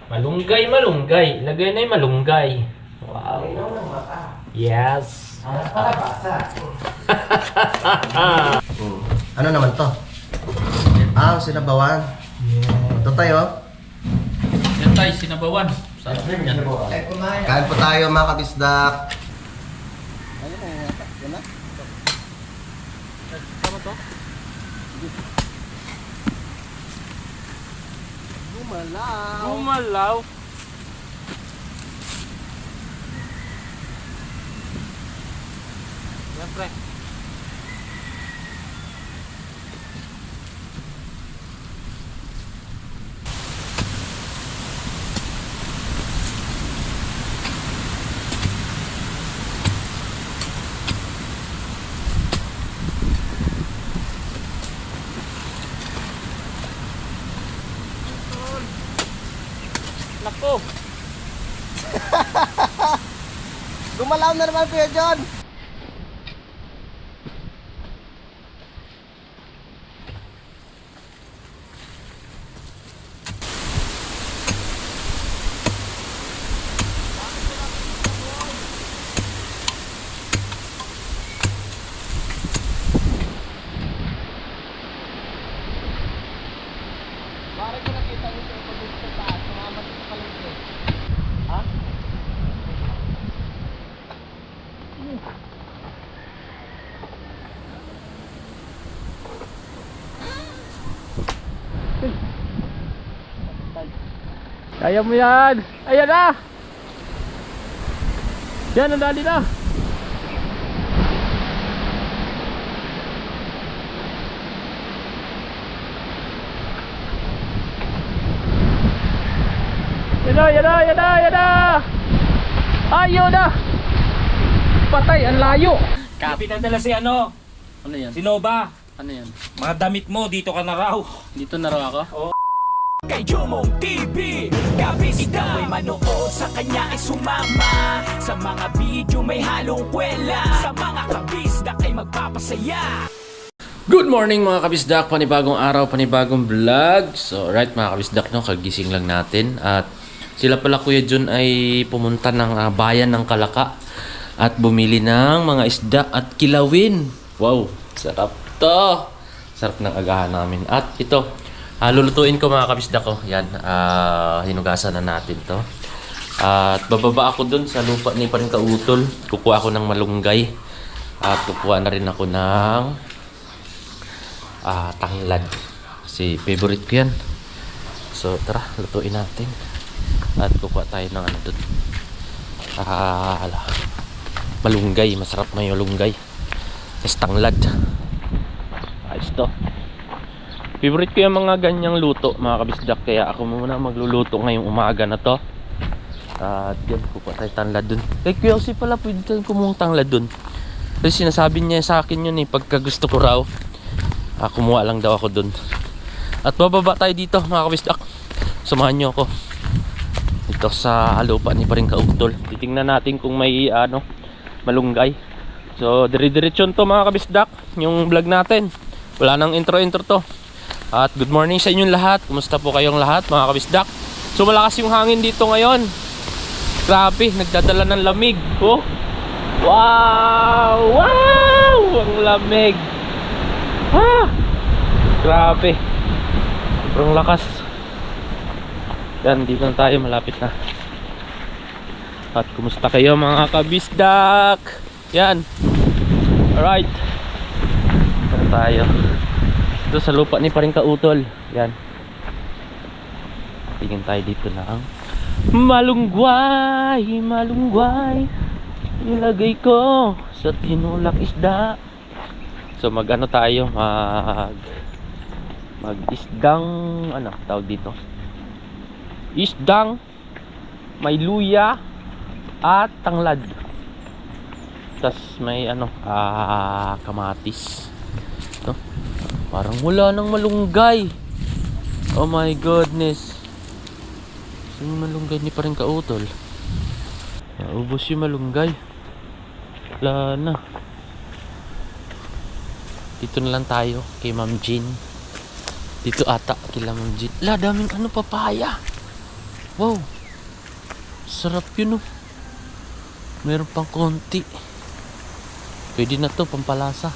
Malunggay, malunggay. Lagay na yung malunggay. Wow. Yes. Ano naman to? Sinabawan. Yeah. Ito tayo. Yan tayo, sinabawan. Sarap yan. Kain po tayo mga kabisdak. Gumalaw. Siyempre. Nako. Gumalaw na naman Kuya John. Bakit ko nakita nyo sa ipagod sa taas, sumamat sa palengke? Ha? Kaya mo yan. Ayan na. Yan, ang dali na. Yan na. Ayun na. Patay, ang layo. Pinadala si ano? Ano yan? Si Nova. Ano yan? Mga damit mo, dito ka na raw. Dito na raw ako? Oo. Kay Jomong TV, kabisda may manood, sa kanya ay sumama. Sa mga video may halong kwela, sa mga kabisda ay magpapasaya. Good morning mga kabisdak, panibagong araw, panibagong vlog. So right mga kabisdak, no, kagising lang natin. At sila pala Kuya John ay pumunta ng bayan ng Kalaka at bumili ng mga isda at kilawin. Wow, sarap to. Sarap ng agahan namin. At ito, lulutuin ko mga kabisdak ko. Yan, hinugasan na natin to. At bababa ako dun sa lupa ni Paring Kautol. Kukuha ako ng malunggay. At kukuha na rin ako ng tanglad. Kasi favorite ko yan. So tara, lutuin natin. At kukuha tayo ng ano dun. Malunggay, masarap may malunggay. Is tanglad. Ayos to. Favorite ko yung mga ganyang luto mga kabisdak. Kaya ako muna magluluto ngayong umaga na to. At yan, kukuha tayo tanglad dun. Kay Kuya si pala, pwede tayo kumuha tanglad dun. Kasi sinasabi niya sa akin yun pagka gusto ko raw, kumuha lang daw ako dun. At bababa tayo dito mga kabisdak. Samahan nyo ako dito sa lupa ni Paring Kautol. Titingnan natin kung may malunggay. So dire-diretsyon to mga kabisdak, yung vlog natin. Wala nang intro to. At good morning sa inyong lahat. Kumusta po kayong lahat mga kabisdak? So malakas yung hangin dito ngayon. Grabe, nagdadala ng lamig. Oh. Wow! Ang lamig. Grabe. Sobrang lakas. Yan, dito na tayo, malapit na. At kumusta kayo mga kabisdak? Yan. Alright. Dito tayo. Ito sa lupa ni Paring Kautol. Yan. Tingin tayo dito lang. Malunggay, ilagay ko sa tinulak isda. So tayo, mag-isdang tawag dito. Isdang may luya at tanglad. Tas may kamatis. Ito. Parang wala nang malunggay. Oh my goodness. Saan yung malunggay ni Paring Kautol? Naubos yung malunggay. Wala na. Dito na lang tayo kay Ma'am Jean. Dito ata kila Ma'am Jean. La, daming papaya. Wow. Sarap yun, oh. Meron pang konti. Pwede na to, pampalasa.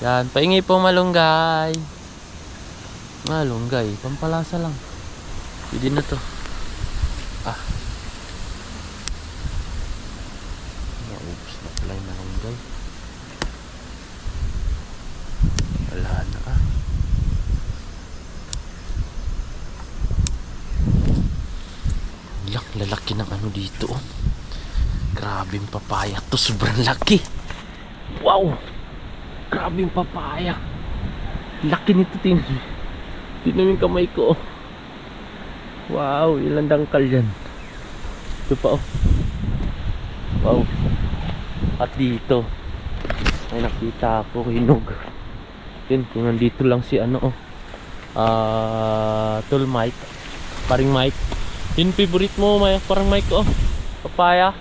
Yan, paingi po malunggay. Malunggay, pampalasa lang. Pwede na to. Ah. Naubos na pala yung malunggay. Wala na, ah. Lalaki ng ano dito, oh. Grabing papaya to, sobrang laki. Wow, grabing papaya. Laki nito, tingnan yung kamay ko, oh. Wow, ilang dangkal yan. Ito pa, oh. Wow. At dito may nakita ako hinog. Yun, kung nandito lang si ano, oh, Tol Mike, paring Mike. Yun, favorite mo, parang Mike, oh. Papaya.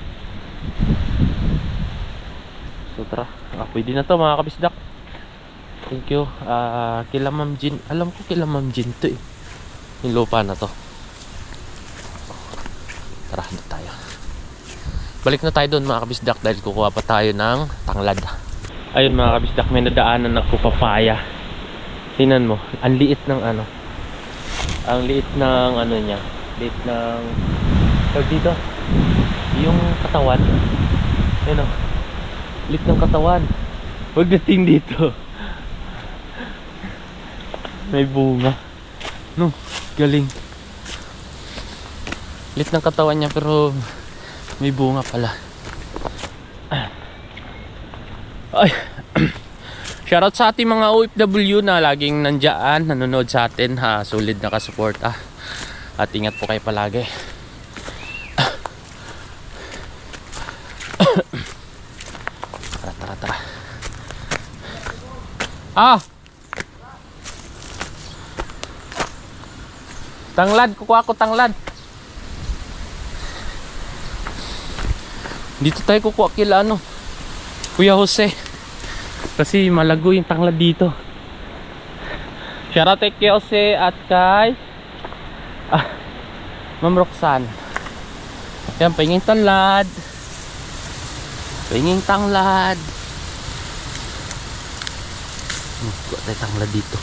So tara, pwede na to mga kabisdak. Thank you. Kila Ma'am Jean. Alam ko kila Ma'am Jean to, eh. Yung lupa na to. Tara na tayo. Balik na tayo doon mga kabisdak, dahil kukuha pa tayo ng tanglad. Ayun mga kabisdak, may nadaanan ako papaya. Tingnan mo, ang liit ng ano. Ang liit ng ano niya. Liit ng dito. Yung katawan. Ayun, oh. Liit ng katawan. Huwag dating dito. May bunga. No, galing. Liit ng katawan niya pero may bunga pala. Ay. Shoutout sa ating mga OFW na laging nandiyan, nanonood sa atin, ha. Solid na kasuporta. At ingat po kayo palagi. Tara. Tanglad, kukuha ko tanglad. Dito tayo kukuha kila ano, Kuya Jose. Kasi malago yung tanglad dito. Shoutout kay Jose at kay Ma'am Roxanne. Yan, pahinging tanglad. Pahinging tanglad. Kuha tayo tanglad dito.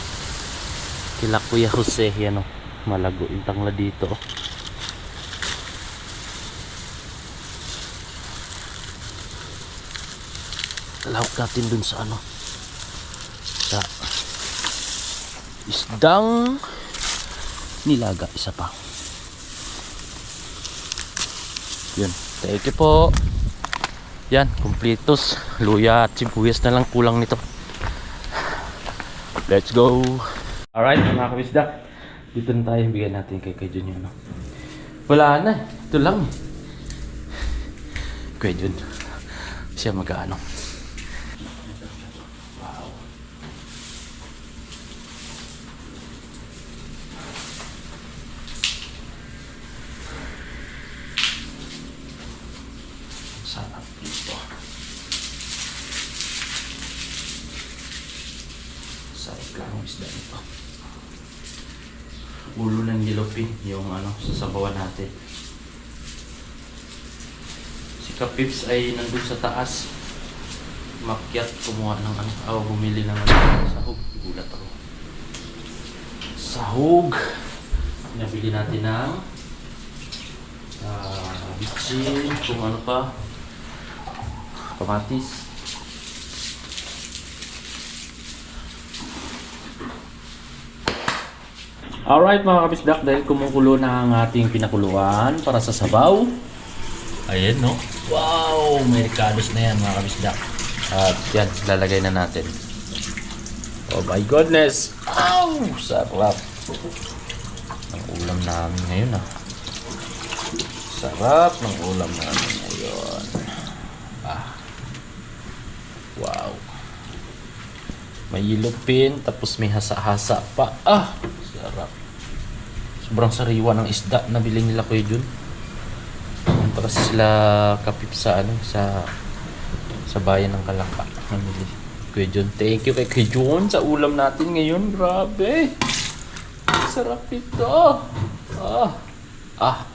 Kila Kuya Jose, yan, oh. Malago yung tanglad dito, oh. Talawag natin dun sa ano, sa isdang nilaga, isa pa. Yun, thank you po. Yan, kumpletos. Luya at sibuyas na lang kulang nito. Let's go. Alright mga kabisdak, dito na tayo. Bigyan natin kay Jun yun, no? Wala na, ito lang. Kay Jun, siya mag-ano. Sarap dito. Sarap lang ang isda nito. Ulo ng yellowfin, yung ano, sasabawan natin. Si Kapips ay nandun sa taas. Makyat, kumuha ng ano, bumili ng ano, sahog. Gulat ako. Sahog. Nabili natin ng bitchin, kung ano pa. Kamatis. Alright mga kabisdak, dahil kumukulo na ang ating pinakuluan para sa sabaw. Ayan, no? Wow! May ricados na yan mga kabisdak. At yan, lalagay na natin. Oh my goodness! Ow! Sarap! Ang ulam namin ngayon, ah. Sarap ng ulam namin ngayon. Wow. May yellowfin, tapos may hasa-hasa pa. Sarap. Sobrang sariwa ng isda na bili nila Kuya Jun. Punta kasi sila Kapip sa ano, sa bayan ng Kalaka. Namili Kuya Jun. Thank you kay Kuya Jun sa ulam natin ngayon. Grabe. Sarap ito. Ah.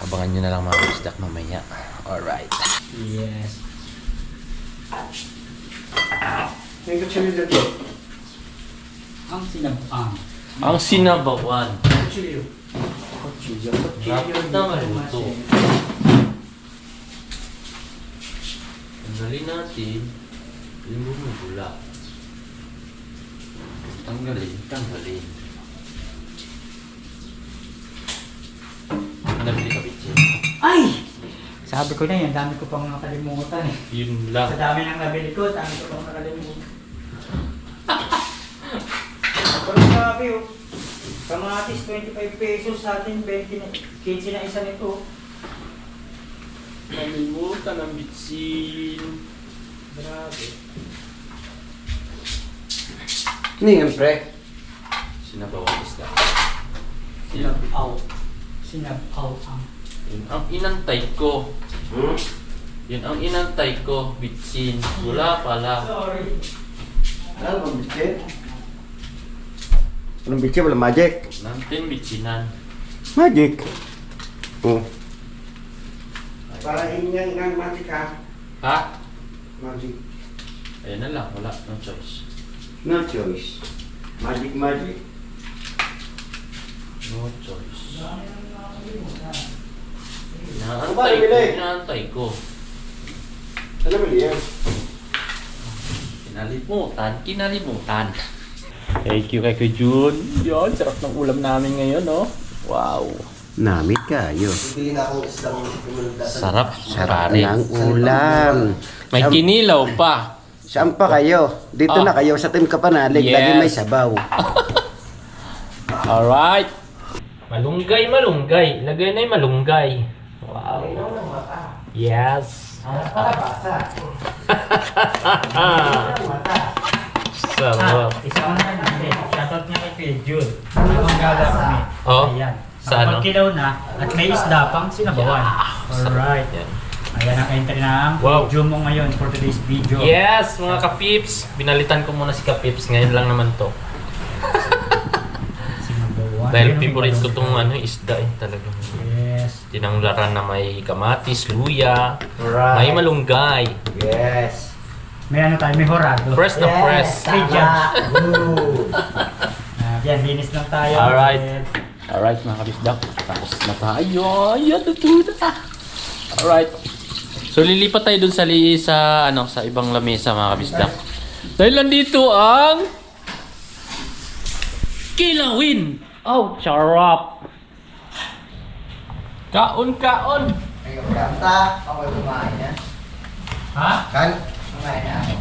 Abangan nyo na lang mga kabisdak mamaya. Alright. Yes. Yung kutsilyo dito. Ang sinabang. Ang sinabawan. Kutsilyo. Lapit na maluto. Tanggalin natin. Yung bumubula. Tanggalin. Nabili ka, Bitchin. Ay! Sabi ko na yan, dami ko pang nakalimutan eh. Yun lang. Sa dami ng nabili ko, dami ko pang nakalimutan. Pero sabi oh, kamatis 25 pesos sa atin, 20 na, 15 na isa nito. Nalimutan ang Bitchin. Grabe. Hindi nga, pre. Sinabawan isda. Sinabaw. Sinabaw ang. Yun ang inantay ko. Yun ang inantay ko, Bitchin. Wala pala. Sorry. Ano bang bitchin? Anong bitchin? Wala magic. Nantin Bitchinan. Magic? Oh. Para inyang ng magic ha. Ha? Magic. Ayan na lang. Wala. No choice. No choice. Magic, magic. No choice. Dami ng nakalimutan. Inaantay ko. Ano ba yan? Kinalimutan. Thank you kay Kuya Jun. Yun, sarap ng ulam namin ngayon, no? Wow. Namit kayo. Bibili na akong isang imundasan. Sarap. Sarap pare. ng ulam. May kinilaw pa. Saan pa kayo? Dito Ah. na kayo sa Team Kapanalig. Yes. Lagi may sabaw. Alright. Malunggay. Lagay na yung malunggay. Wow. Yes. Sarap. Isa ko na natin. Shoutout niya kay Kuya Jun. Ang gala kami. Oh, Ayan. sa ano? Kapag kilaw na, at may isda pang sinabawan. Alright. Yan. Ayan ang entry ng Wow. video mo ngayon for today's video. Yes, mga kapips. Binalitan ko muna si kapips. Ngayon lang naman to. Sinabawan. Dahil Ayun ang favorite ko ibalong tong ko. ano, isda talagang. Yes. Tinanglaran na may kamatis, luya, Alright. may malunggay. Yes. May ano tayo, may horado. Fresh na fresh. May judge. Woo. Yan, linis lang tayo. Alright. Alright mga kabisdak. Tapos na tayo. Ayan, natuto na. Alright. So lilipat tayo dun sa sa ibang lamesa mga kabisdak. Dahil nandito ang kilawin. Oh, charap. Kaon. Ayun, kanta. Ako yung kumain na. Ha? Kan? Kumain na ako.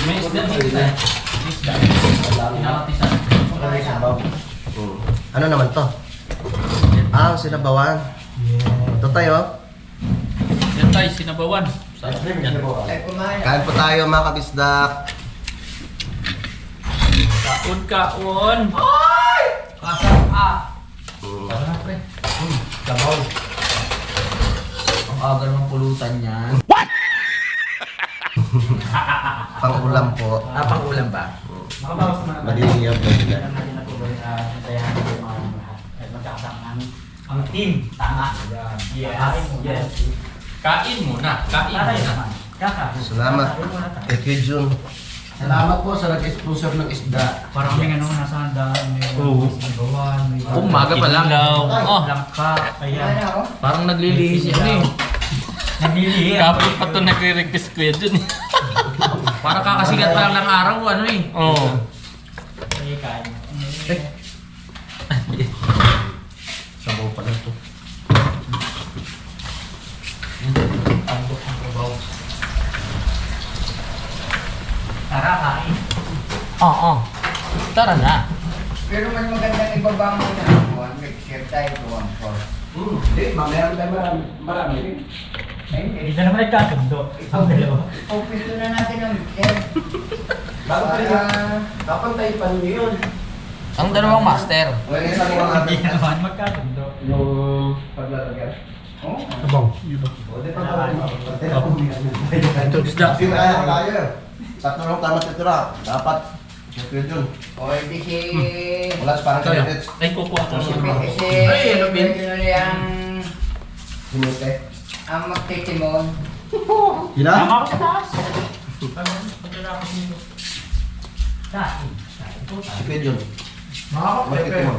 May isda dito. Isda. Pinakatisan. Ano yung sabaw? Ano naman to? Ang sinabawan. Ito tayo. Yan tayo, sinabawan. Sarap yan. Kain po tayo mga kabisdak. Kaon. Tara na, pre. Sabaw. Ang aga ng pulutan yan. Pang-ulam po. Pang-ulam ba? Makabawas naman. Maliliyab na sila. Kailan natin na po ba nasayahan natin mga lahat. At magkakasama ang team. Tama. Yes. Kain muna. Yes. Kain muna. Tatay naman. Kaka. Salamat. Kain muna tayo. Kay Kuya Jun. Salamat po sa nag-sponsor ng isda. Parang may ano nasa handaan. May sinabawan. May Umaga pa lang. Oh, langka. Kaya. Parang naglilihis yan eh. Naglilihi. kapit pa ito nagre-request ko yun. Parang kakasigat pa lang ng araw, ano eh. Oo. Kaya kain. Sabaw pala to. Ambok ang trabaho. Tara, kain. Oo. Tara na. Pero mas magandang ibaba mo na one week, share tayo to 1-4. Mamaya tayo marami rin. Hindi na naman nagkasundo. Ang dalawa. Open to na natin ang share. Bago pa rin. Dapat tayo pa rin yun. Ang dalawang master. Wala yung isang mga Hindi na naman magkasundo. yung paglalagyan. Abang. Ito, isda. Kasi kaya tayo. Tatlo lang tama titira. Dapat. Siyempre yun. O, di si... Wala sa parang Kaya. minutes. Ay, kukuha ko Si... siya. Si... Ay, ano, Pin? Ang... Sinute. Ang magtitimon. Hila? Tama ako sa taas. Sipid yun. Makakapit mo.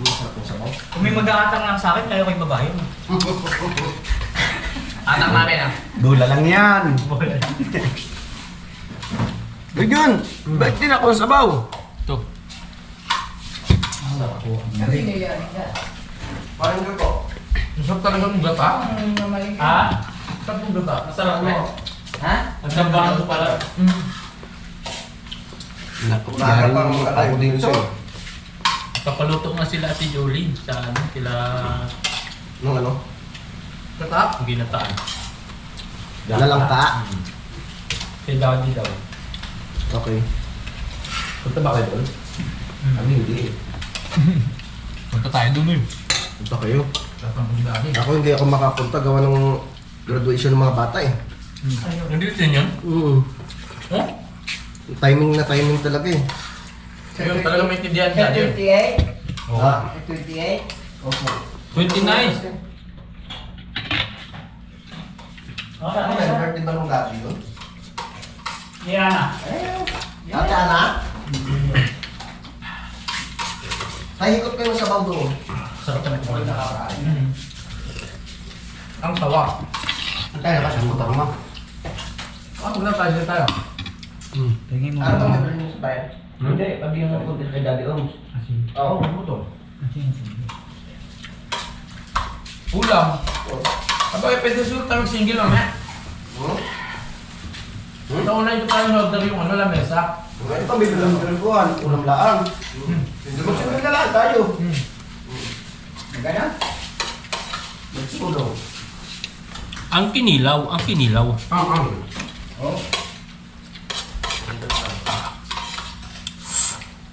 Masarap yung sabaw. Kung may mag-aatang lang sa akin, kayo kayo babae. Anak namin ah. Dula lang yan. Ganyan. Ba't din ako ng sabaw? Ito. Kasi niya. Parang ko. Masarap talaga ng gata. Ang mamaling. Ha? Masarap ng gata. Masarap mo. Ha? Ang sambahan ko pala. Naku, yari mo ako din sa'yo. Papaluto nga sila Ate Jolie sa ano, sila Nung ano? Gata. ginataan. Nalang ka. Si Daddy daw. Okay. Punta ba kayo doon? Kami hindi. Punta tayo dun eh. Punta kayo. Tatang pagdaan eh. Ako hindi ako makapunta gawa ng graduation ng mga bata eh. Hindi din yun? Oh? Timing na timing talaga eh. Yun talaga may tindihan Sa Daddy. 28? Ha? Sa 28? Opo. 29. Ano ba? Birthday ba nung dati yun? Yan na. Ate Ana? Tahikot kayo sa sabaw doon. Sarap ng kumain. Ang sawa. Kaya ka sa motor mo. Ano na tayo dito tayo? Tingin mo. Ano bang meron niyo sa bayan? Hindi, pag yung napunta kay Daddy Oms. Oo, ano to? Ulam. Aba, pwede suot tayo single mamaya. Ito una yung tayo order yung ano, lamesa. Ngayon pa, may bilang-bilang ulam laang. Magsunod na lang tayo. Gano'n? Magsunod. Ang kinilaw, ang kinilaw. Oo.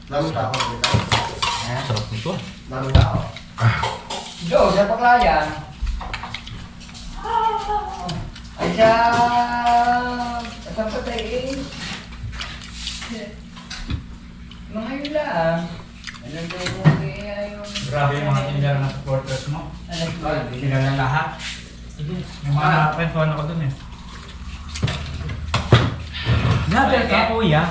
Daming tao. Sarap nito. Daming tao. Do, sa Paklayan. Ay sa patay eh. Mga yun lang. Alam ko yung yung... Grabe yung mga tindahan ng supporters mo. Sila na lahat. Yung mga friends ko dun eh. Vlogger ka, kuya?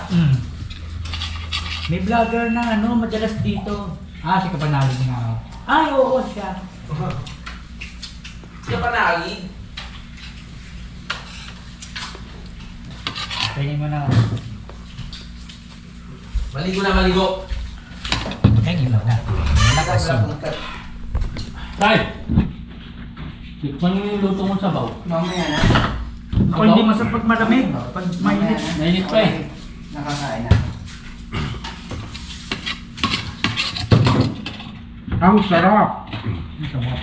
May vlogger na ano, madalas dito. Si Kapanalig nga ako. Ay, oo siya. Siya pa naagid. Tingin mo na. Maligo na maligo. Tingin mo na. Nakasin. Tay! Tikman mo yung luto mong sabaw. Mamaya na. Ako hindi masarap pag malamig. Pag mainit. Mainit pa eh. Nakakain na. Ang sarap. Masarap.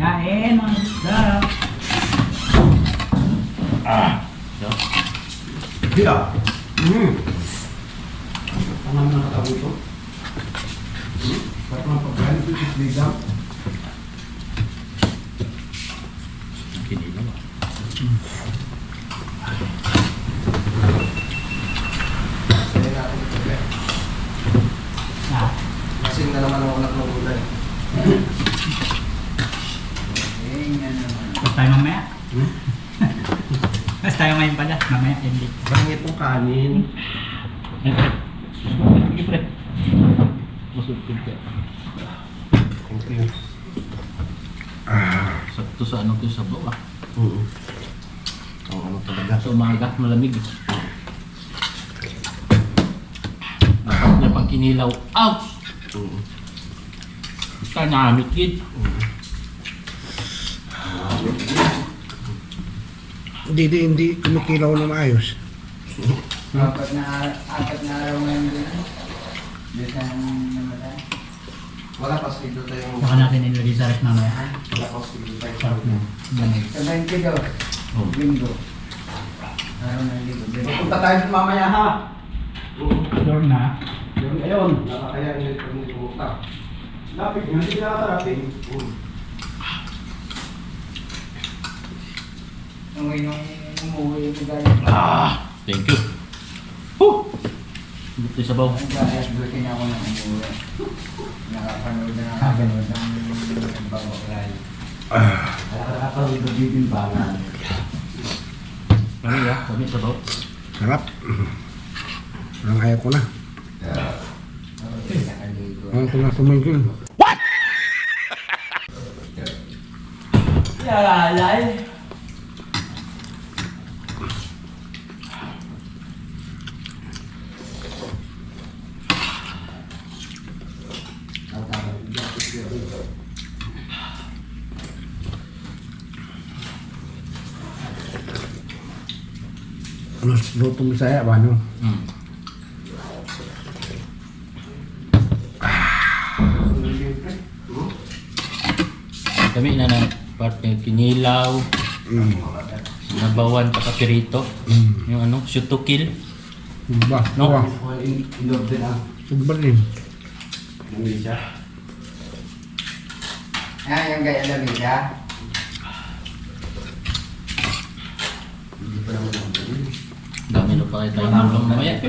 Kain, mga isda. Hiya. Ang naman nakatabi ito. Ba't mga pagkain ito is ligang? Kinilaw. Kaya natin ito eh. Lasing na naman ang anak ng gulay. Yan naman. Basta tayo mamaya. Basta tayo ngayon pala. Mamaya, hindi. Bangit yung kanin. Sige pre. Masuk ka. Thank you. Sakto sa ano to sabaw ah. Ang ano talaga. Sa umaga, malamig. Dapat niya pang kinilaw. Ouch! Kanamit gid. Hindi kumikilaw na maayos. Apat na araw ngayon din. Bisan namatay. Wala pa schedule tayong... Baka natin nilagay sa ref mamaya. Wala pa schedule tayo. Sarap na. Ganun. Sa 22. Linggo. Araw ng linggo. Punta tayo mamaya ha. Door na. Ayun, nakakaya hindi pumunta. Lapit nga, hindi nakakarapin. Ngayon nung umuwi ko galing. Thank you. Woo! Buti sa baw. Ang gaya, buti na ako nang umuwi. Nakapanood na nakapanood ng bawang ray. Nakapanood na bibimbangan. Ano ya? Kami sa baw. Sarap. Ang ayaw ko na. Ayaw ko na tumigil. Yalalay. Ano, luto mo saya ba, no? Kami na partner kinilaw, nabawan pa pirito. Yung ano, shoot to kill. Ba, No? no? Inog din ah. Subbalin. Yung gaya lamig ha? Dami na pa tayo ulam mamaya.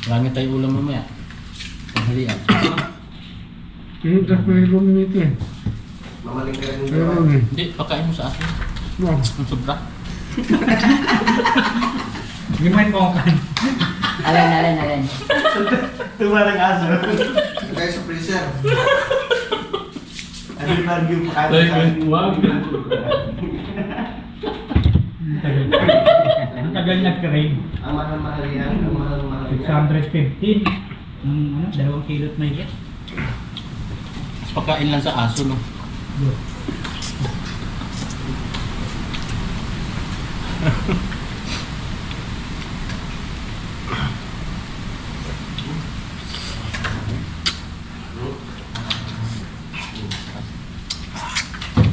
Marami tayong ulam mamaya. Tanghalian. Tapos may lumit eh. Mamaling ka rin Ayun eh. Hindi, pakain mo sa akin. No. Ang sobra. Liman mo kan. Alin. Tumarang aso. Kaya sa freezer. Ano yung bargaw pa kayo? Ang tagal nag-crave. Ang mahal-mahal yan. Ang mahal-mahal yan. 615. 2 kilot na higit. Pakain lang sa aso, no?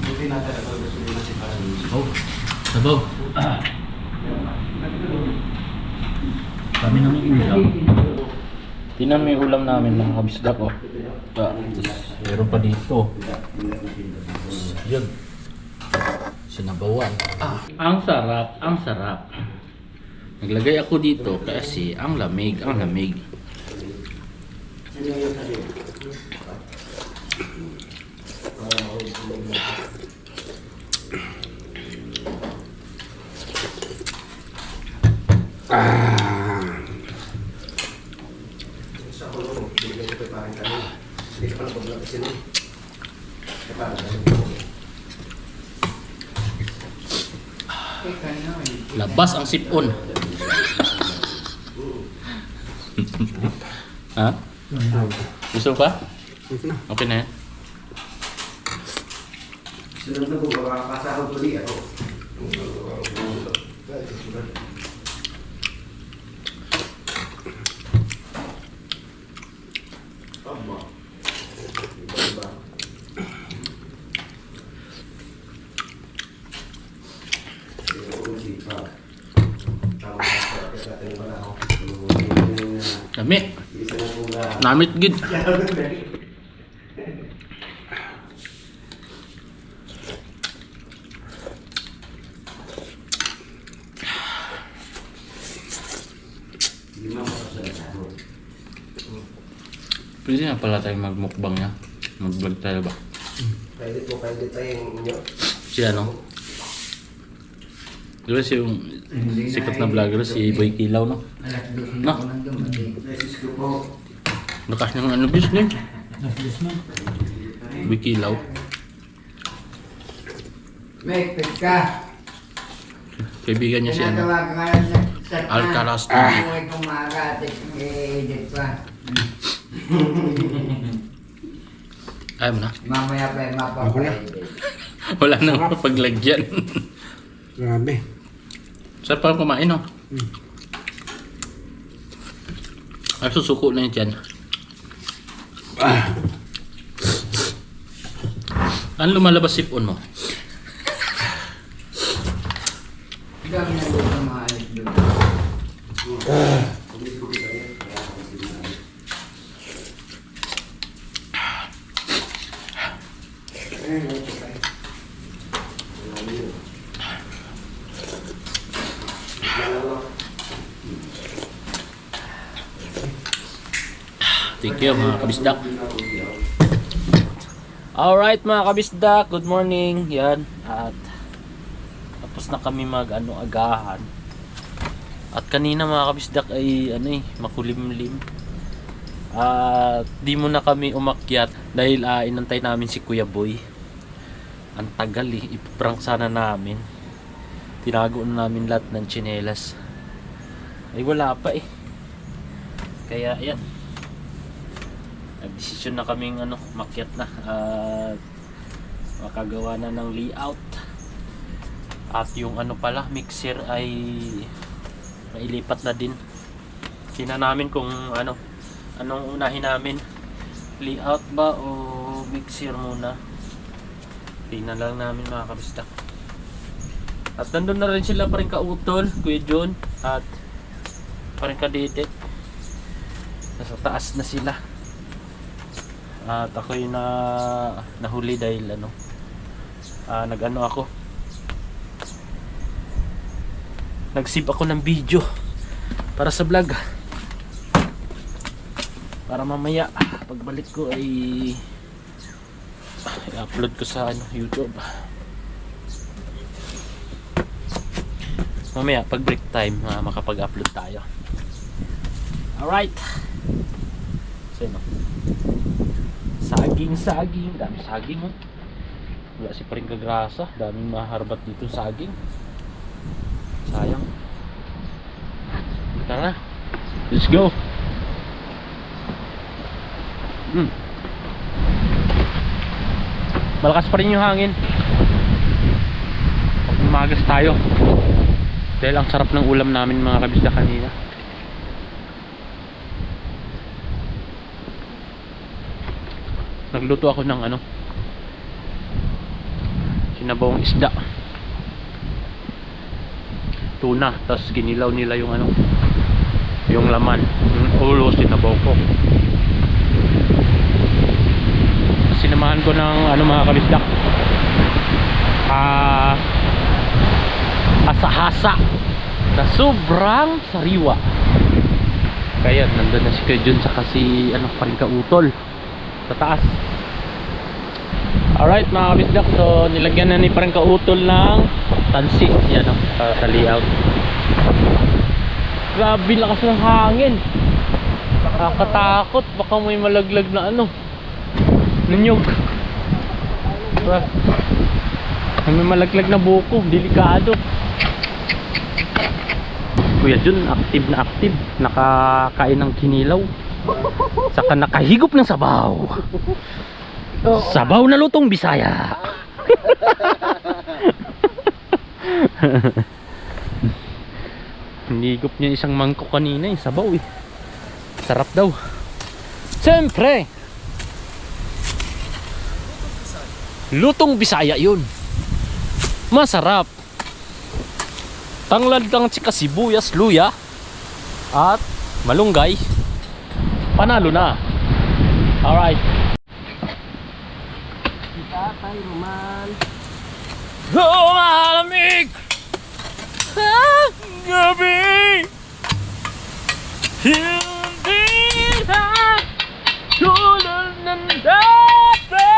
Hindi natin ito. Gusto nila si Paris. Oh, sabaw. Kami namin ulam. Tingnan mo yung ulam namin mga kabisdak, oh. Meron pa dito. Yun. Sinabawan. Ang sarap, ang sarap. Naglagay ako dito kasi ang lamig, ang lamig. Sa kulong, bigyan ko pa rin kami. Hindi ka pala paglapisin eh. Labas ang sipon. Ha? Gusto pa? Okay na yan. Sunod na po, makakasahod ulit ako. Dami. Namit gid. Pwede na pala tayong magmukbang na. Mag-vlog tayo ba? Pwede tayong inyo. Si ano? Di ba si yung sikat na vlogger, si Boy Kilaw, no? No? Beses ko po. Lakas ng ano business. Boy Kilaw. May ka. Kaibigan niya si ano? Alcaraz TV. Ay, kumakatik. Edit pa. Ayaw mo na. Mamaya pa yung mapapa-edit. Wala nang paglagyan. Grabe. Sarap parang kumain, no? Ay, susuko na yun dyan. Ano lumalabas sipon mo? Dami na doon sa mga alit doon. Thank you mga kabisdak. Alright mga kabisdak, good morning. Yan. At tapos na kami agahan. At kanina mga kabisdak ay makulimlim. At di mo na kami umakyat dahil inantay namin si Kuya Boy. Ang tagal ipaprank sana namin. Tinago na namin lahat ng tsinelas. Ay wala pa Kaya yan. Nagdesisyon na kaming makyat na at makagawa na ng layout. At yung pala mixer ay nailipat na din. Tingnan namin kung anong unahin namin, layout ba o mixer muna. Tingnan lang namin mga kabisdak. At nandun na rin sila pa rin kautol, Kuya John at pa rin kadidit. Nasa taas na sila. At ako'y nahuli dahil ako nag-save ako ng video para sa vlog, para mamaya pagbalik ko ay i-upload ko sa YouTube. Mamaya pag break time makapag-upload tayo. Alright, so saging, dami saging wala si paring kagrasa, daming maharbat dito saging, sayang. Tara, let's go. Malakas pa rin yung hangin. Pag umagas tayo dahil ang sarap ng ulam namin mga kabisda kanina. Nagluto ako ng sinabawang isda, tuna, tapos ginilaw nila yung yung laman, yung ulo sinabaw ko. Sinamahan ko ng mga kabisdak, hasa-hasa na sobrang sariwa. Kaya nandun na si Kuya Jun saka si pa rin kautol sa taas. Alright mga kabisdak, so nilagyan na ni parang kautol ng tansi yan sa layout. Grabe lakas ng hangin, nakakatakot, baka may malaglag na nanyog. May malaglag na buko, delikado. Kuya Jun active na active, nakakain ng kinilaw saka nakahigop ng sabaw. Sabaw na lutong Bisaya. Higop niya isang mangkok kanina sabaw sarap daw. Siyempre lutong Bisaya yun, masarap. Tanglad lang tsika sibuyas, luya at malunggay, panalo na. Alright, Tatay Roman. malamig ang gabi, hindi na tulad ng dati.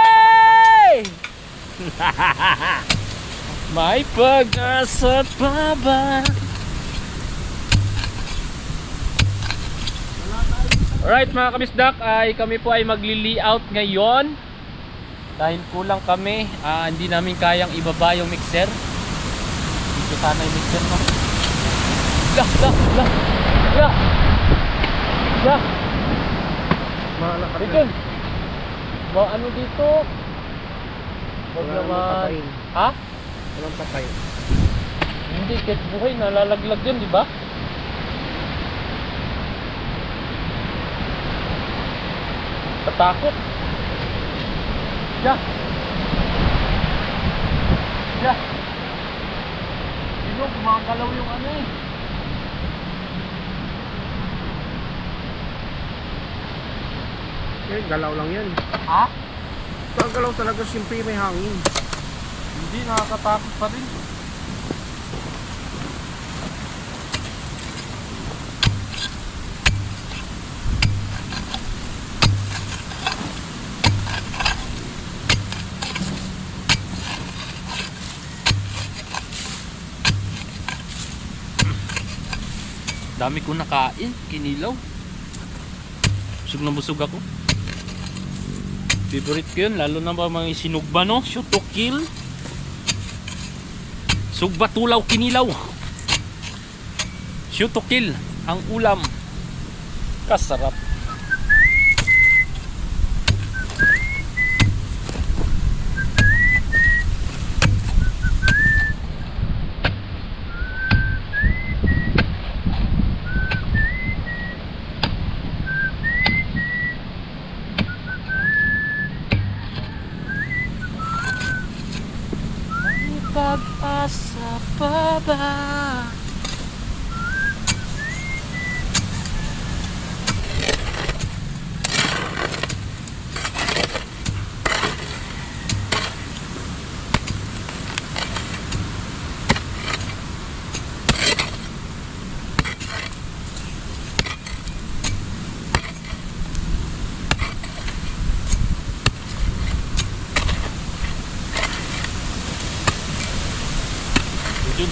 May pag-asa't pa ba? Alright mga kabisdak, kami po ay magli-layout ngayon dahil kulang kami. Hindi namin kayang ibaba yung mixer. Dito sana yung mixer no. Dito ba ano dito? Wag naman. Ha? Walang patay. Hindi, kahit buhay nalalaglag yan, di ba? Tatakot. Sino gumagalaw yung Eh, galaw lang yan. Ha? Galaw talaga, siyempre may hangin. Hindi, nakakatakot pa rin. Dami ko nakain, kinilaw. Busog na busog ako. Favorite ko yun, lalo na ba mga sinugba, no? Shoot to kill. Sugba, tulaw, kinilaw. Shoot to kill. Ang ulam. Kasarap. Pag-asa pa ba? Yun.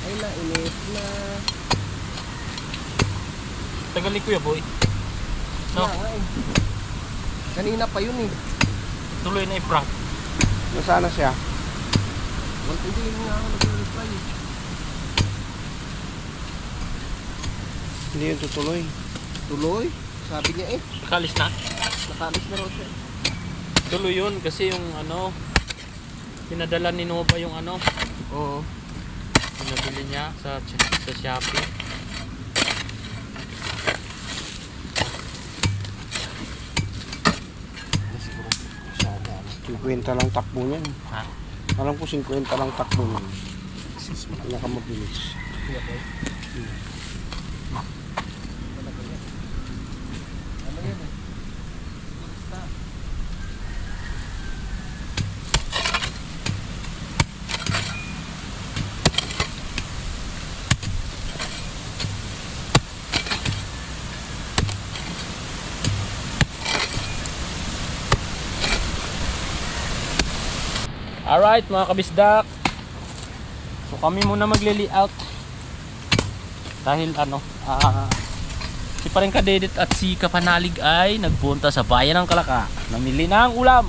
Ay, nainit na. Tagal ni Kuya Boy. No, Kanina pa yun eh. tuloy na i-prank. Nasaan na siya? Hindi nga ako nag-reply. Hindi yun tutuloy. Tuloy? Sabi niya eh. Nakalis na. Nakalis na raw siya. Tuloy yun kasi yung ano, pinadala ni Nova yung ano, Oo. pinabili niya sa Shopee. Siguro sana. 50 lang takbo niyan. Ha? Alam ko 50 lang takbo niyan. Nakamabilis. Alright mga kabisdak. So kami muna magli-layout. Dahil ano, si Paring Kadedit at si Kapanalig ay nagpunta sa bayan ng Kalaka. Namili ng ulam.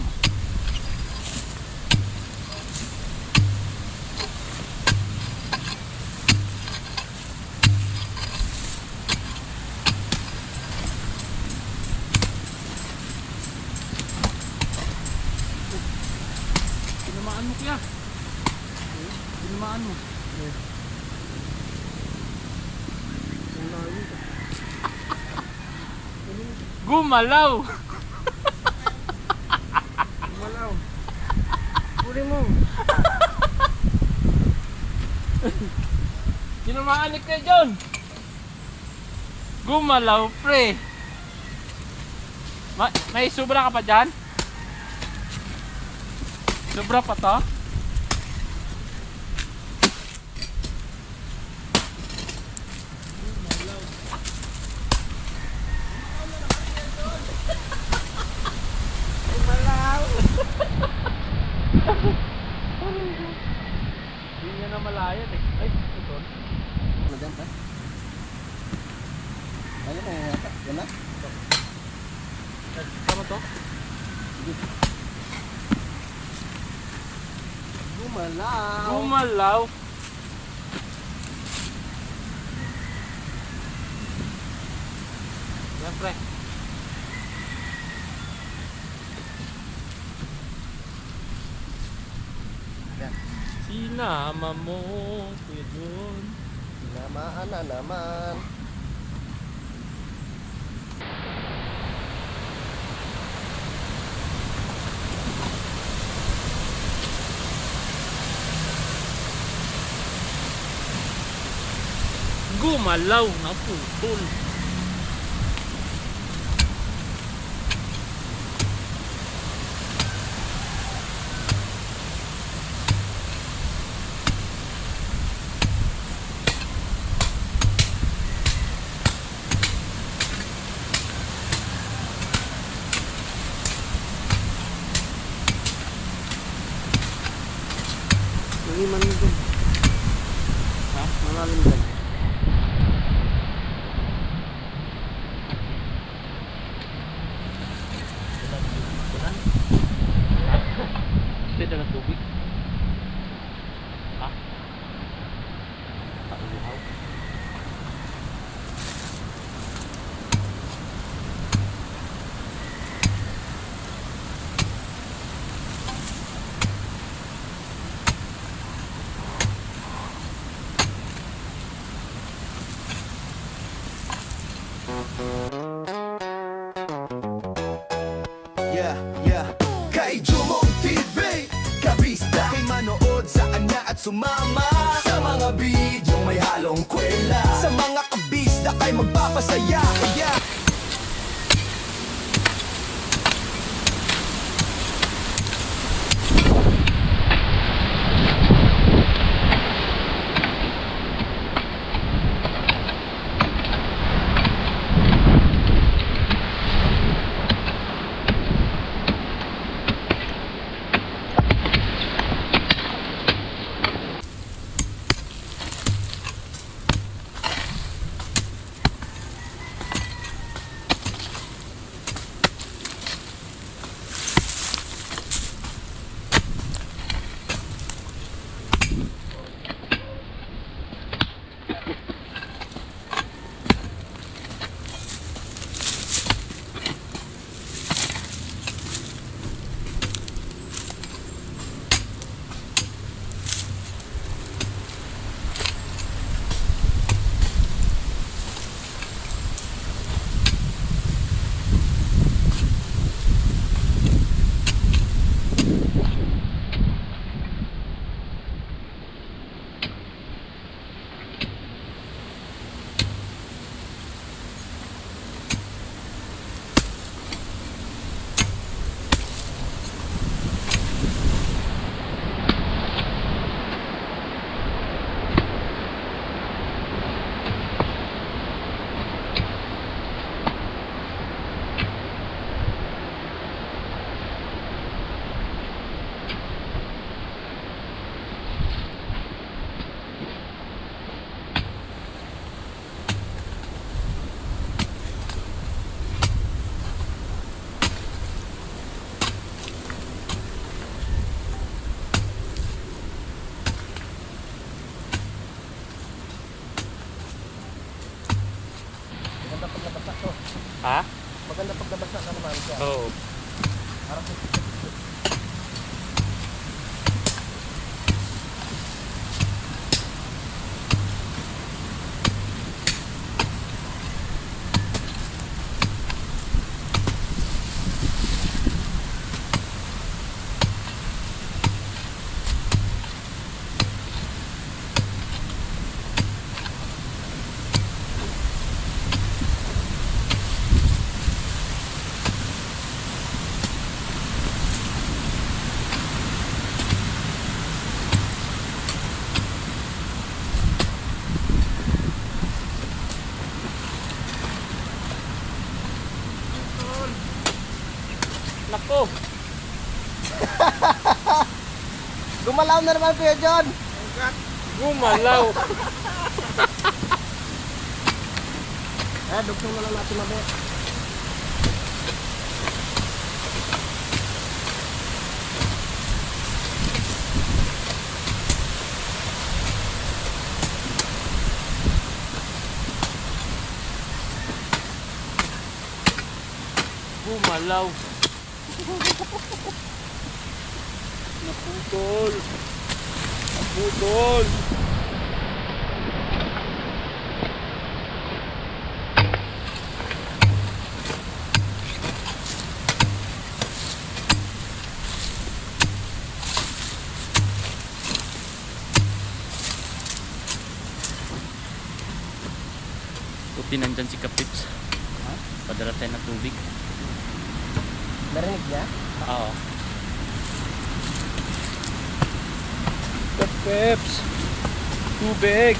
Tinamaan mo kuya. Tinamaan mo. Gumalaw. Malaw. Huli mo. Tinamaan ni Kuya John. Gumalaw pre. May sobra ka pa dyan? Sobra pa to? Hindi niya na malayan eh. Ay, ito. Nandiyan pa? Ayun na yata. Yan na? to? Gumalaw. Siyempre. Sinama mo, Kuya John. Tinamaan na naman. Gumalaw na putol. Pwede na tubig. Ha? Pauluhaw. Yeah. Kay Jumong TV, kabisda kay manood sa kanya at sumama sa mga bidyong may halong kwela. Sa mga kabisda kay magpapasaya. Yeah. Ha? Maganda pag nabasa ka naman siya. Oo. Parang Nako. gumalaw na naman Kuya John. Gumalaw. Dugsong na lang natin mamaya. Bumalaw. Naputol. Naputol. Buti nandyan si Kapips. Padala tayo ng tubig. Narinig niya? Oo. Kapips! Tubig!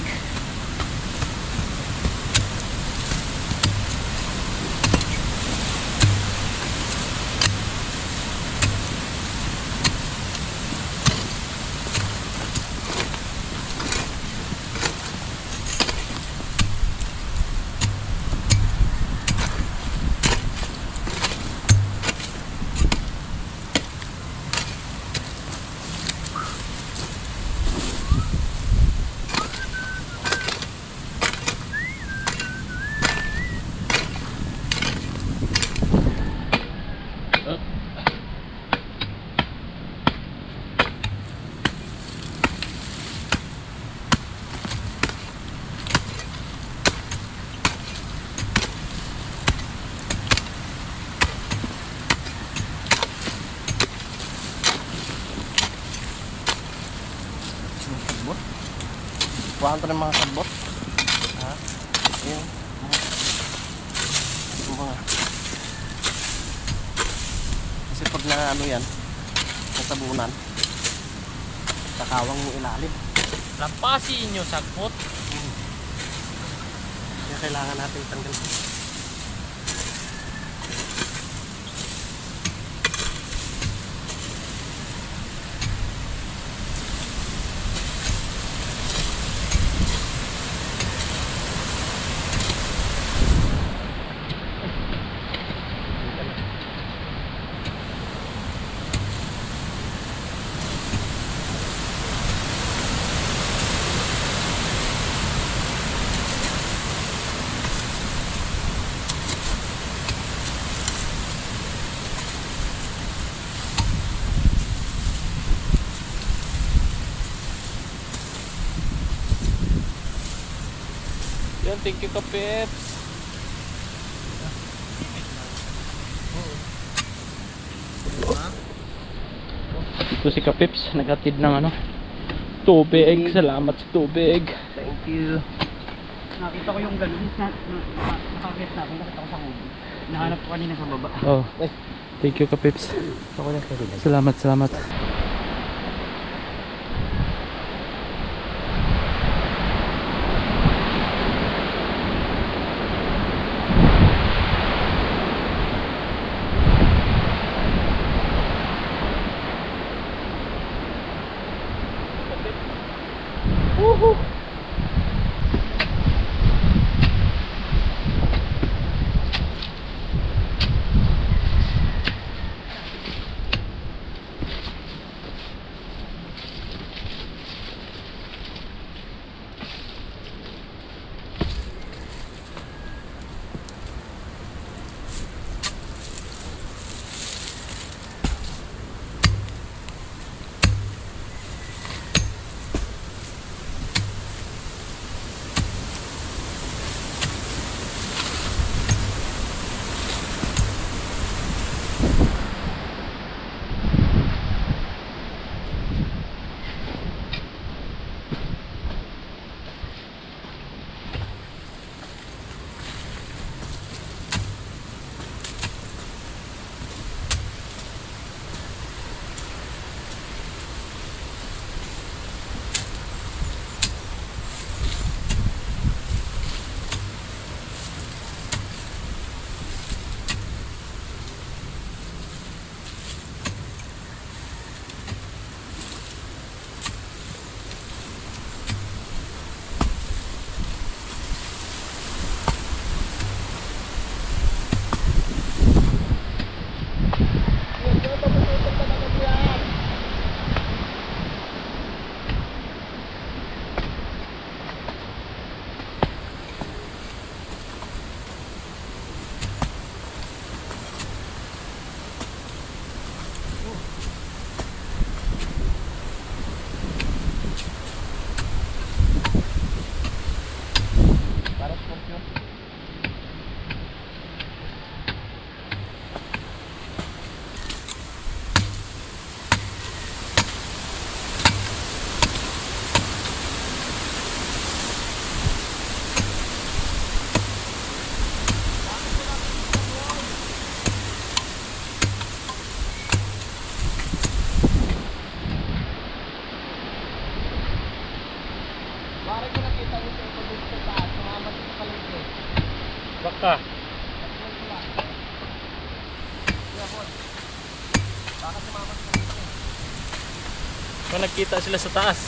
Kuhaan to ng mga sabot. Ha? Yun. Yung mga. Kasi pag na ano yan, nasabunan, kakawang yung ilalim. Lampasin nyo sagpot. Kaya kailangan natin tanggalin. Yan, thank you Kapips. Ito si Kapips, naghatid ng ano, tubig. Salamat sa tubig. Thank you. Nakita ko yung ganun. Nakakit na ako. Nakita ko sa huli. Nahanap ko kanina sa baba. Oh, thank you Kapips. Ako na sa Salamat, salamat. Kung nagkita sila sa taas.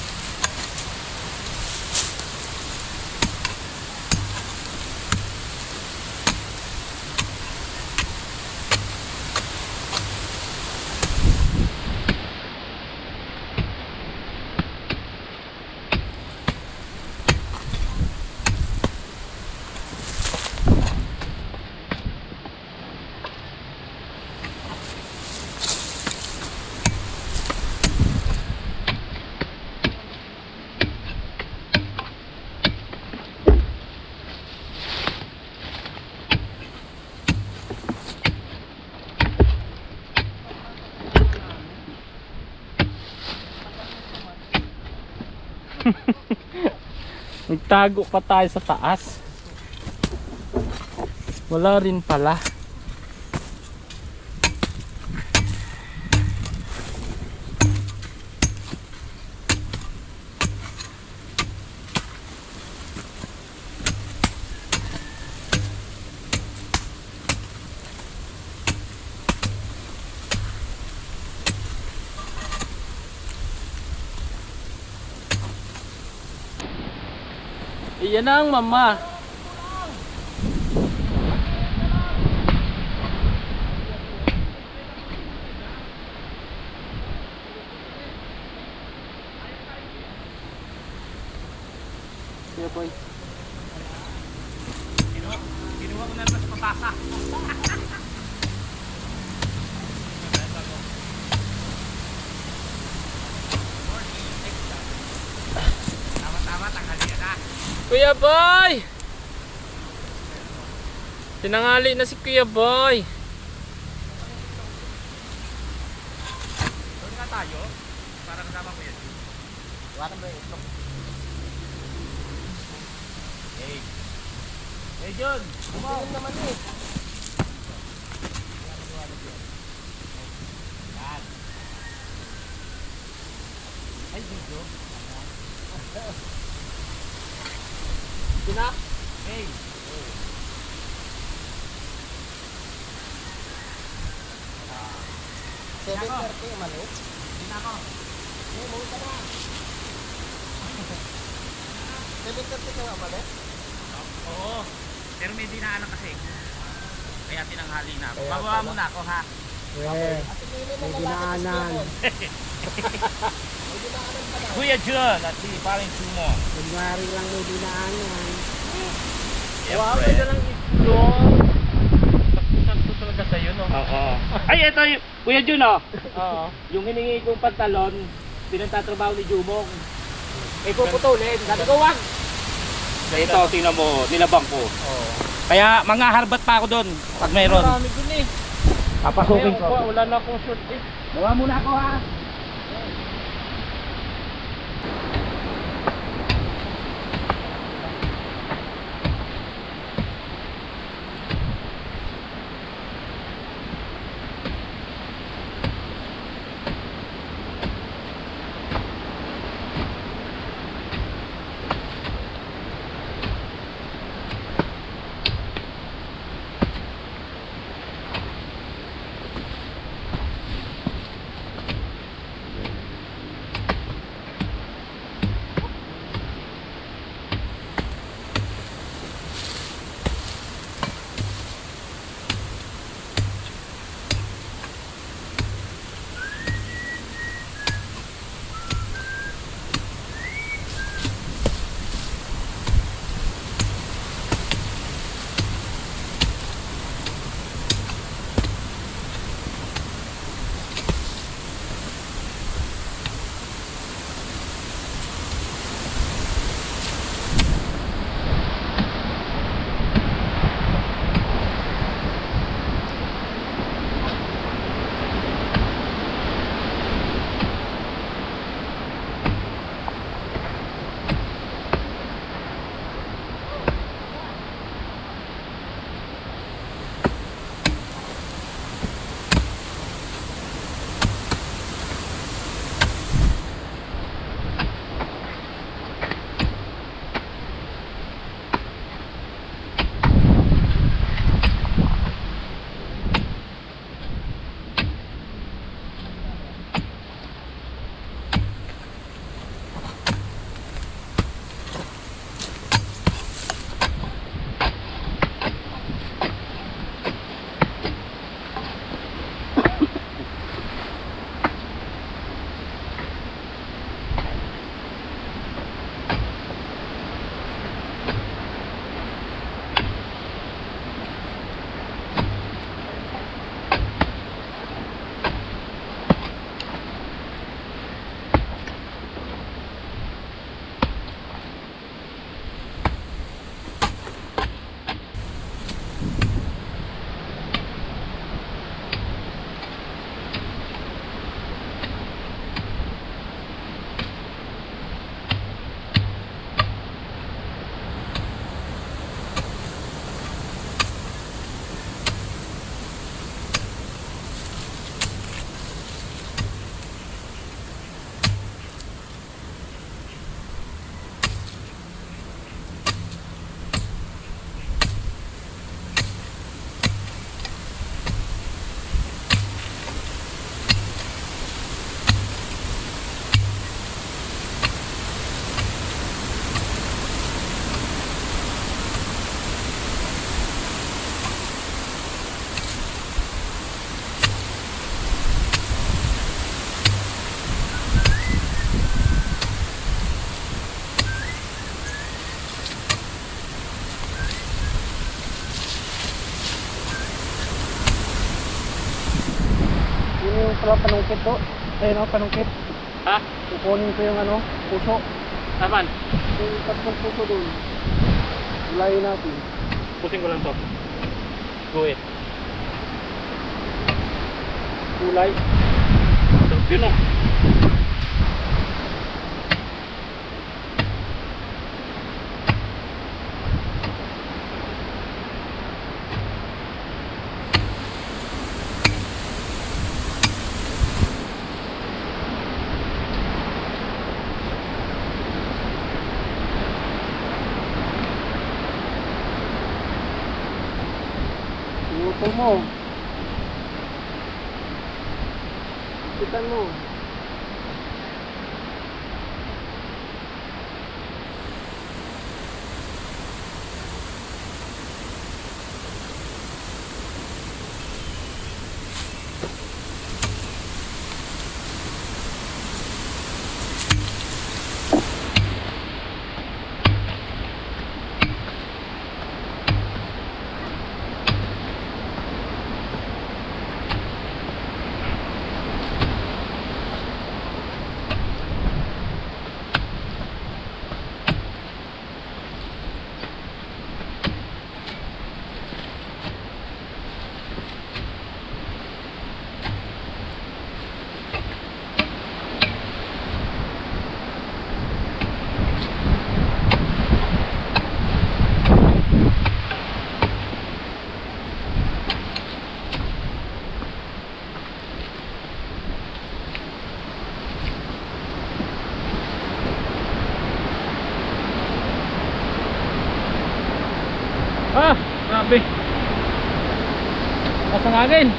Nagtago pa tayo sa taas. Wala rin pala. Iyan na ang mama. Kuya Boy. Kinuha ko na naman sa papasa. Tama-tama, tanghali na. Kuya Boy! Tinangali na si Kuya Boy. Doon nga tayo, para kasama ko yan. Wakan ba ito? Hey! Hey John! Tingin naman eh. Yan. Ay, video. Sina? Hey! 7:30 maliit. Hindi na ako. Umuwi ka na. 7:30 ka nga maliit? Oo. Pero may dinaanan kasi. Kaya tinanghali na ako. Kaya Babawa pala. muna ako ha. At hindi mo lalaki sa Kuya Paul. Kuya John at si Paring Sumo. Kunwari lang may dinaanan. Wow, ganda lang itlog. Sakto talaga sa'yo, no? Oo. Ay, ito yung Kuya John oh. Oo. Yung hiningi kong pantalon, pinagtatrabaho ni Jumong. May puputulin. Sabi ko, wag! Ito, tingnan mo, nilabang ko. Oo. Kaya mga harbat pa ako doon pag mayroon. Marami dun eh. Papasukin Ngayon, ko. wala na akong short eh. Bawa muna ako ha. pala panungkit to. Ayun o, panungkit. Ha? Kukunin ko yung ano, puso. Naman? Yung tatlong puso dun. Ulayin natin. Pusing ko lang to. Go it. Kulay. Yun o. Pinutol mo. Kitan mo. Ah, grabe. Lakas ng hangin.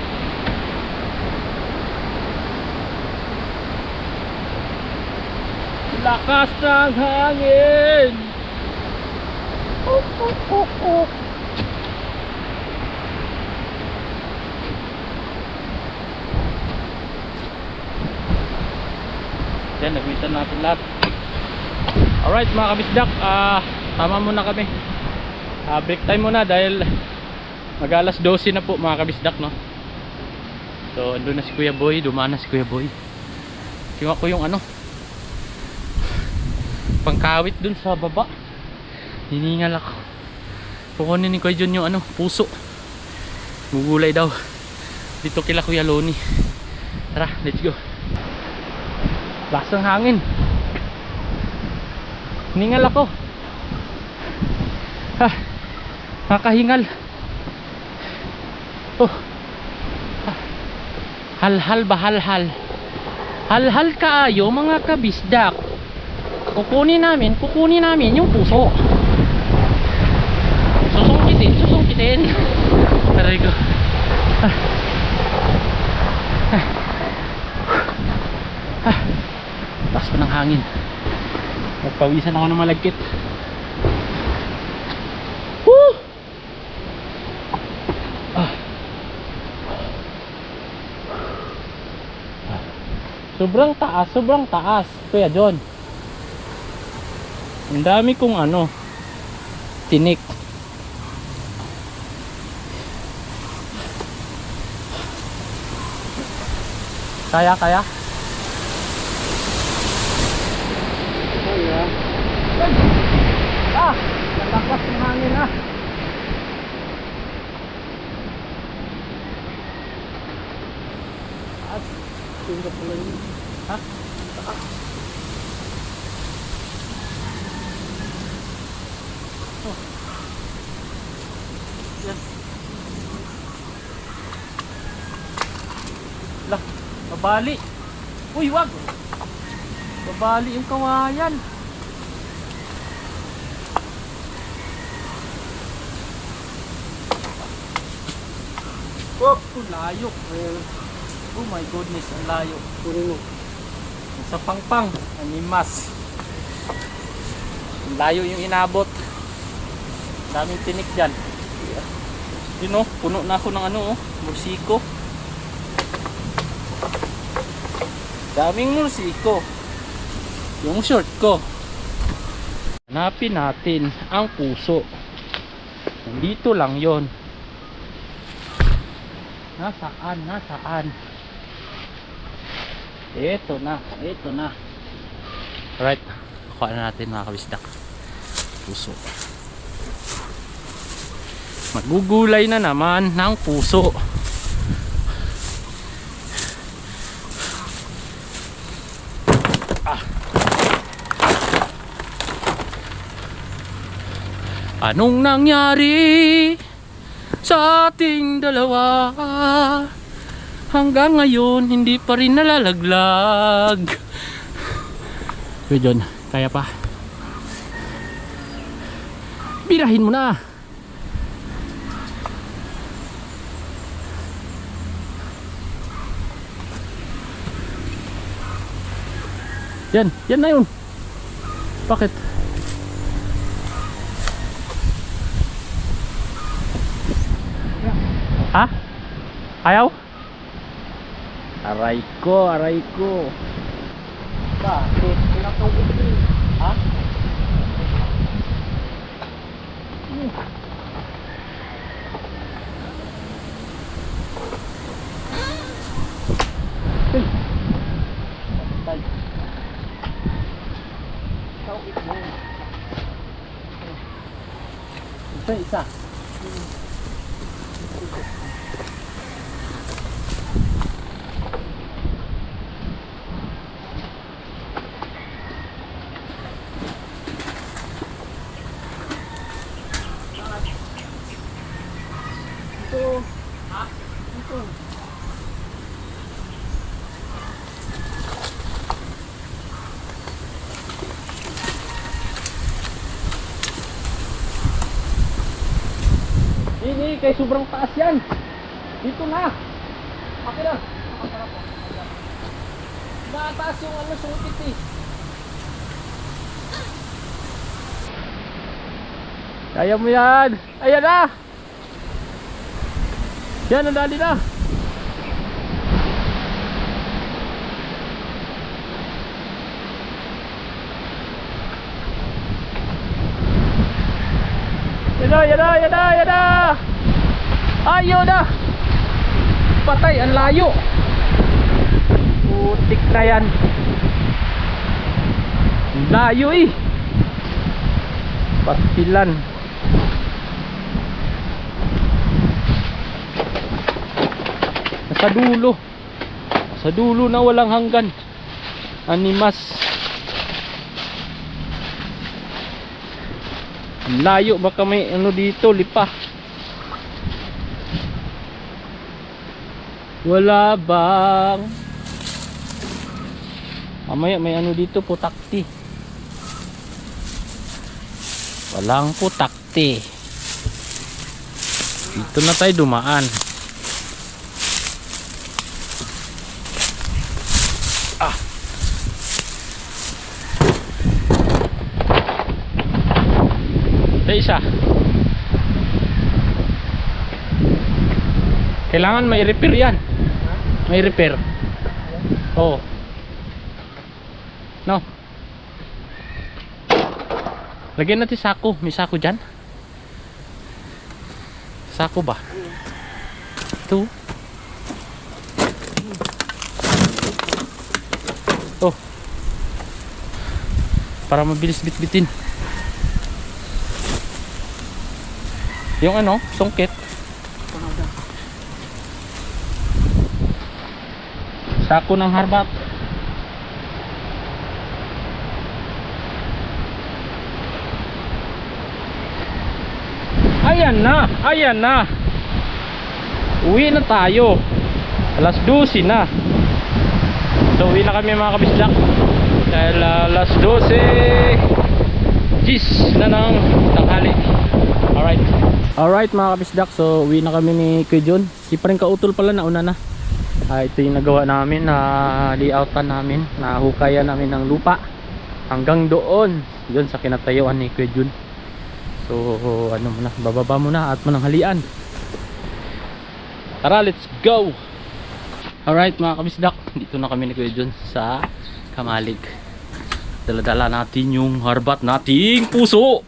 Lakas ng hangin. Yan, nagwisan natin lahat. Alright mga kabisdak, tama muna kami. Break time muna dahil mag alas 12 na po mga kabisdak, no? So andun na si Kuya Boy, dumaan na si Kuya Boy. Kinuha ko yung ano, pangkawit dun sa baba. Hiningal ako. Kukunin ni Kuya John yung ano, puso. Gugulay daw dito kila Kuya Loni. Tara, let's go. Lakas ng hangin. Hiningal ako. Nakahingal. Oh. Halhal ba halhal? Halhal kaayo mga kabisdak. Kukunin namin yung puso. Susungkitin. Taray ko. Lakas pa ng hangin. Nagpawisan ako ng malagkit. Sobrang taas, Kuya John. Ang dami kong ano, tinik. Kaya? Nalakas ng hangin ah. Tingnan pala yun. Ha? Oh. Yan. Lah, babali. Uy, wag. Babali yung kawayan. Oh, layo. Oh my goodness, ang layo. Puro mo. Sa pangpang, animas. Ang layo yung inabot. Daming tinik dyan. Yun o, puno na ako ng ano o, mursiko. Daming mursiko. Yung short ko. Hanapin natin ang puso. Nandito lang yon. Nasaan? Ito na. Alright, kuha na natin mga kabisdak. Puso. Magugulay na naman ng puso. Anong nangyari sa ating dalawa? Hanggang ngayon hindi pa rin nalalaglag. Kuya John, kaya pa? Birahin mo na. Yan na yun. Bakit? Ha? Ayaw? Aray ko. Bakit? Pinatawid ko. Ha? Hey. Tay. Tawid mo. Isa. Ini kay sobrang taas yan. Dito na. Okay na. Mataas yung sungkit eh. Kaya mo yan. Ayan na. Yan, nadali na. Yan na. Ayaw na. Patay, ang layo. Putik na yan. Ang layo eh. Pastilan. Sa dulo na walang hanggan. Animas. Ang layo, baka may ano dito, lipa. Wala bang? Mamaya may ano dito, putakti. Walang putakti. Dito na tayo dumaan. Isa. Kailangan may repair yan. May repair. Oh. No. Lagyan natin sako. May sako dyan? Sako ba? Ito. Oh. Para mabilis bitbitin. Yung ano, sungkit. Sako ng harbat. Ayan na. Uwi na tayo. Alas 12 na. So uwi na kami mga kabisdak. Dahil alas 12 Gis na ng tanghali. Alright mga kabisdak, so uwi na kami ni Kuya John. Si pa rin kautol pala, nauna na. Ito yung nagawa namin, na layoutan namin, na hukayan namin ng lupa hanggang doon sa kinatayuan ni Kuya John. So ano muna, bababa muna at mananghalian. Tara, let's go. Alright mga kabisdak, dito na kami ni Kuya John sa Kamalig. Dala-dala natin yung harbat nating puso.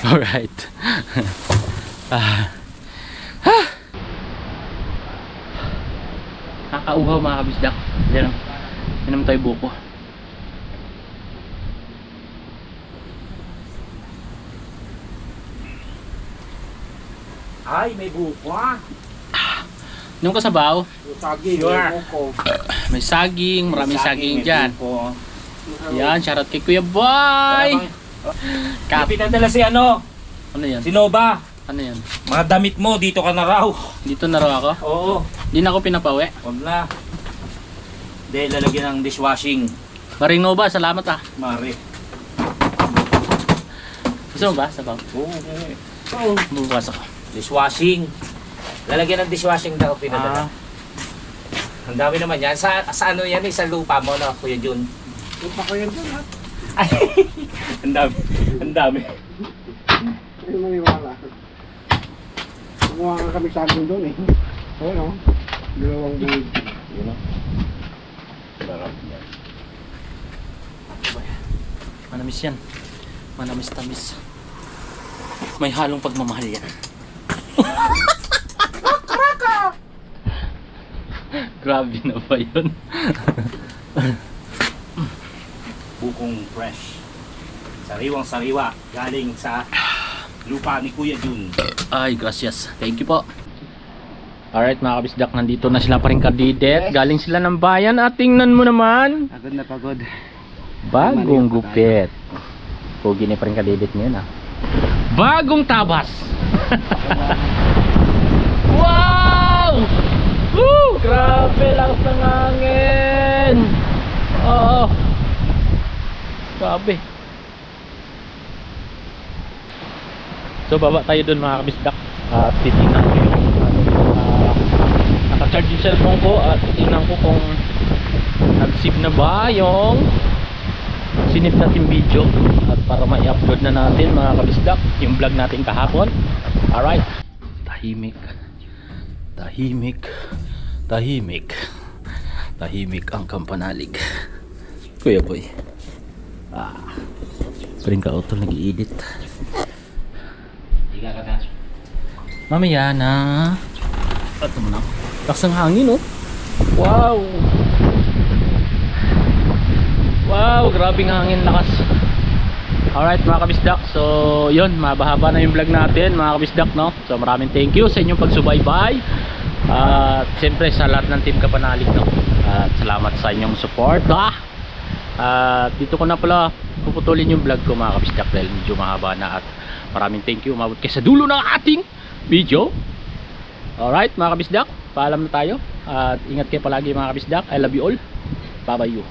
Alright. Kakauhaw mga kabisdak. Yan. Inom tayo buko. Ay, may buko ah. Inom ka sabaw. Sagi, Sure. buko. May saging, maraming saging may dyan. buko. Yan, shoutout kay Kuya Boy. Kap. Pinadala si ano? Ano yan? Si Nova. Ano yan? Mga damit mo, dito ka na raw. Dito na raw ako. Oo. Di na ako pinapawi. Huwag na. Dahil lalagyan ng dishwashing. Maring Nova, salamat ah. Mari. Gusto mo ba? Sabaw. Oo. Bubukas ako. Dishwashing. Lalagyan ng dishwashing daw pinadala. Ang dami naman yan. Sa ano yan eh? Sa lupa mo no, Kuya Jun? Lupa ko yan dyan, ha? Ay, ang dami. Ang dami. Hindi maniwala. Kumuha nga kami sa akin doon, eh. Ayun, oh. Dalawang buwid. Yun o. Manamis yan. Manamis-tamis. May halong pagmamahal yan. Grabe na ba yun? Bukong fresh. Sariwang sariwa. Galing sa lupa ni Kuya Jun. Ay, gracias. Thank you po. Alright mga kabisdak, nandito na sila pa rin kadidet. Galing sila ng bayan at tingnan mo naman. Pagod na pagod. Bagong gupit. Pugi na pa rin kadidet ngayon ah. Bagong tabas. Wow! Woo! Grabe lang sa hangin. Oo. Grabe. So baba tayo dun mga kabisdak. At titingnan ko yung naka-charge yung cellphone ko at titingnan ko kung nag-save na ba yung sinip natin video at para ma-upload na natin mga kabisdak yung vlog natin kahapon. Alright. Tahimik. Tahimik. Tahimik. Tahimik ang kampanalig. Kuya Boy. Paring ka auto nag-i-edit. Higa ka na. Mamaya na. Ito mo na. Lakas ng hangin oh. Wow. Wow, grabing hangin, lakas. Alright mga kabisdak. So yun, mabahaba na yung vlog natin mga kabisdak no. So maraming thank you sa inyong pagsubaybay. At siyempre sa lahat ng team Kapanalig no. At salamat sa inyong support. At dito ko na pala puputulin yung vlog ko mga kabisdak dahil medyo mahaba na. At maraming thank you. Umabot kayo sa dulo ng ating video. Alright mga kabisdak, paalam na tayo. At ingat kayo palagi mga kabisdak. I love you all. Bye bye you.